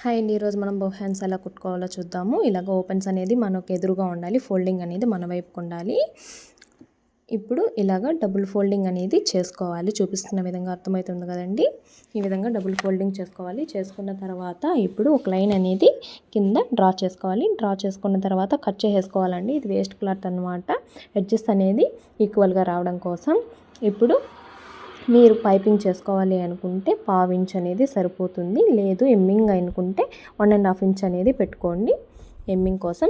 Hi అండి. ఈరోజు మనం బో హ్యాండ్స్ ఎలా కుట్టుకోవాలో చూద్దాము. ఇలాగ ఓపెన్స్ అనేది మనకు ఎదురుగా ఉండాలి, ఫోల్డింగ్ అనేది మన వైపుకు ఉండాలి. ఇప్పుడు ఇలాగ డబుల్ ఫోల్డింగ్ అనేది చేసుకోవాలి. చూపిస్తున్న విధంగా అర్థమవుతుంది కదండి. ఈ విధంగా డబుల్ ఫోల్డింగ్ చేసుకోవాలి. చేసుకున్న తర్వాత ఇప్పుడు ఒక లైన్ అనేది కింద డ్రా చేసుకోవాలి. డ్రా చేసుకున్న తర్వాత కట్ చేసేసుకోవాలండి. ఇది వేస్ట్ క్లాత్ అనమాట. ఎడ్జెస్ అనేది ఈక్వల్గా రావడం కోసం ఇప్పుడు మీరు పైపింగ్ చేసుకోవాలి అనుకుంటే 1/2 ఇంచ్ అనేది సరిపోతుంది. లేదు ఎమ్మింగ్ అనుకుంటే 1.5 ఇంచ్ అనేది పెట్టుకోండి ఎమ్మింగ్ కోసం.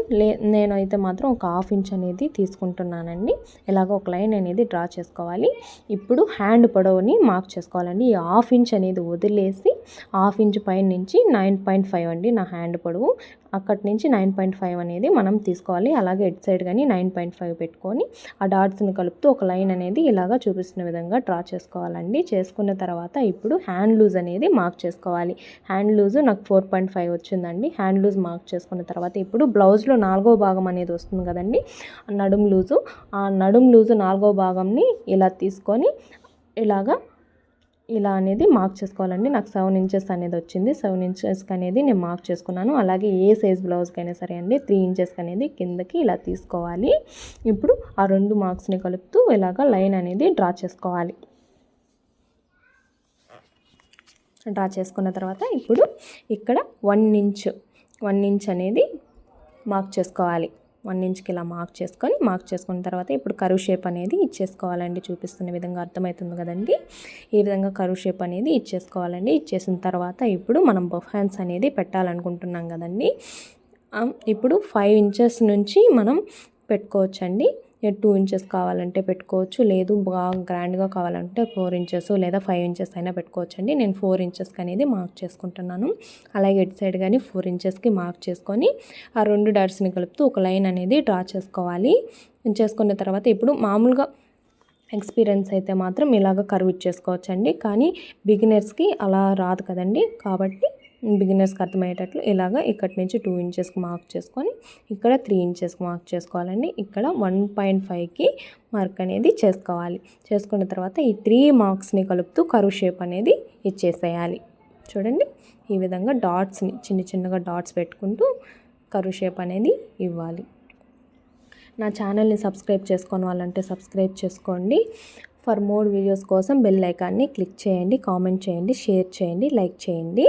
నేనైతే మాత్రం ఒక 1/2 ఇంచ్ అనేది తీసుకుంటున్నానండి. ఇలాగ ఒక లైన్ అనేది డ్రా చేసుకోవాలి. ఇప్పుడు హ్యాండ్ పొడవుని మార్క్ చేసుకోవాలండి. ఈ 1/2 ఇంచ్ అనేది వదిలేసి 1/2 ఇంచ్ పైన నుంచి 9.5 అండి నా హ్యాండ్ పొడవు. అక్కడి నుంచి 9.5 అనేది మనం తీసుకోవాలి. అలాగే ఎడ్ సైడ్ కానీ 9.5 పెట్టుకొని ఆ డాట్స్ని కలుపుతూ ఒక లైన్ అనేది ఇలాగా చూపిస్తున్న విధంగా డ్రా చేసుకోవాలండి. చేసుకున్న తర్వాత ఇప్పుడు హ్యాండ్ లూజ్ అనేది మార్క్ చేసుకోవాలి. హ్యాండ్ లూజ్ నాకు 4.5 వచ్చిందండి. హ్యాండ్ లూజ్ మార్క్ చేసుకున్న తర్వాత ఇప్పుడు బ్లౌజ్లో 4వ భాగం అనేది వస్తుంది కదండి, నడుం లూజు. ఆ నడుం లూజు 4వ భాగంని ఇలా తీసుకొని ఇలా అనేది మార్క్ చేసుకోవాలండి. నాకు 7 ఇంచెస్ అనేది వచ్చింది. 7 ఇంచెస్కి అనేది నేను మార్క్ చేసుకున్నాను. అలాగే ఏ సైజ్ బ్లౌజ్కైనా సరే అండి 3 ఇంచెస్కి అనేది కిందకి ఇలా తీసుకోవాలి. ఇప్పుడు ఆ 2 మార్క్స్ని కలుపుతూ ఇలాగ లైన్ అనేది డ్రా చేసుకోవాలి. డ్రా చేసుకున్న తర్వాత ఇప్పుడు ఇక్కడ 1 ఇంచ్ అనేది మార్క్ చేసుకోవాలి. 1 ఇంచ్కి ఇలా మార్క్ చేసుకున్న తర్వాత ఇప్పుడు కర్వ్ షేప్ అనేది ఇచ్చేసుకోవాలండి. చూపిస్తున్న విధంగా అర్థమవుతుంది కదండి. ఈ విధంగా కర్వ్ షేప్ అనేది ఇచ్చేసుకోవాలండి. ఇచ్చేసిన తర్వాత ఇప్పుడు మనం బఫ్ హ్యాండ్స్ అనేది పెట్టాలనుకుంటున్నాం కదండి. ఇప్పుడు 5 ఇంచెస్ నుంచి మనం పెట్టుకోవచ్చండి. 2 ఇంచెస్ కావాలంటే పెట్టుకోవచ్చు, లేదు బాగా గ్రాండ్గా కావాలంటే 4 ఇంచెస్ లేదా 5 ఇంచెస్ అయినా పెట్టుకోవచ్చండి. నేను 4 ఇంచెస్కి అనేది మార్క్ చేసుకుంటున్నాను. అలాగే ఎడ్ సైడ్ కానీ 4 ఇంచెస్కి మార్క్ చేసుకొని ఆ 2 డాట్స్ని కలుపుతూ ఒక లైన్ అనేది డ్రా చేసుకోవాలి. చేసుకున్న తర్వాత ఇప్పుడు మామూలుగా ఎక్స్పీరియన్స్ అయితే మాత్రం ఇలాగ కర్వ్ ఇచ్చేసుకోవచ్చండి. కానీ బిగినర్స్కి అలా రాదు కదండి. కాబట్టి బిగినర్స్కి అర్థమయ్యేటట్లు ఇలాగ ఇక్కడి నుంచి 2 ఇంచెస్కి మార్క్ చేసుకొని ఇక్కడ 3 ఇంచెస్కి మార్క్ చేసుకోవాలండి. ఇక్కడ 1.5కి మార్క్ అనేది చేసుకోవాలి. చేసుకున్న తర్వాత ఈ 3 మార్క్స్ని కలుపుతూ కర్వ్ షేప్ అనేది ఇచ్చేసేయాలి. చూడండి ఈ విధంగా డాట్స్ని చిన్నగా డాట్స్ పెట్టుకుంటూ కర్వ్ షేప్ అనేది ఇవ్వాలి. నా ఛానల్ని సబ్స్క్రైబ్ చేసుకోని వాళ్ళంటే సబ్స్క్రైబ్ చేసుకోండి. ఫర్ మోర్ వీడియోస్ కోసం బెల్ ఐకాన్ని క్లిక్ చేయండి, కామెంట్ చేయండి, షేర్ చేయండి, లైక్ చేయండి.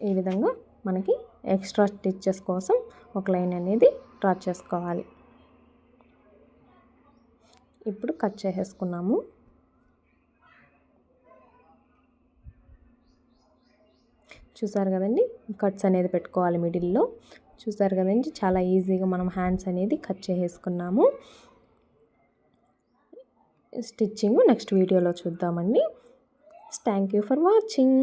ఈ విధంగా మనకి ఎక్స్ట్రా స్టిచ్చెస్ కోసం ఒక లైన్ అనేది డ్రా చేసుకోవాలి. ఇప్పుడు కట్ చేసేసుకున్నాము. చూసారు కదండి, కట్స్ అనేది పెట్టుకోవాలి మిడిల్లో. చూసారు కదండి, చాలా ఈజీగా మనం హ్యాండ్స్ అనేది కట్ చేసేసుకున్నాము. స్టిచ్చింగ్ నెక్స్ట్ వీడియోలో చూద్దామండి. Thank you for watching.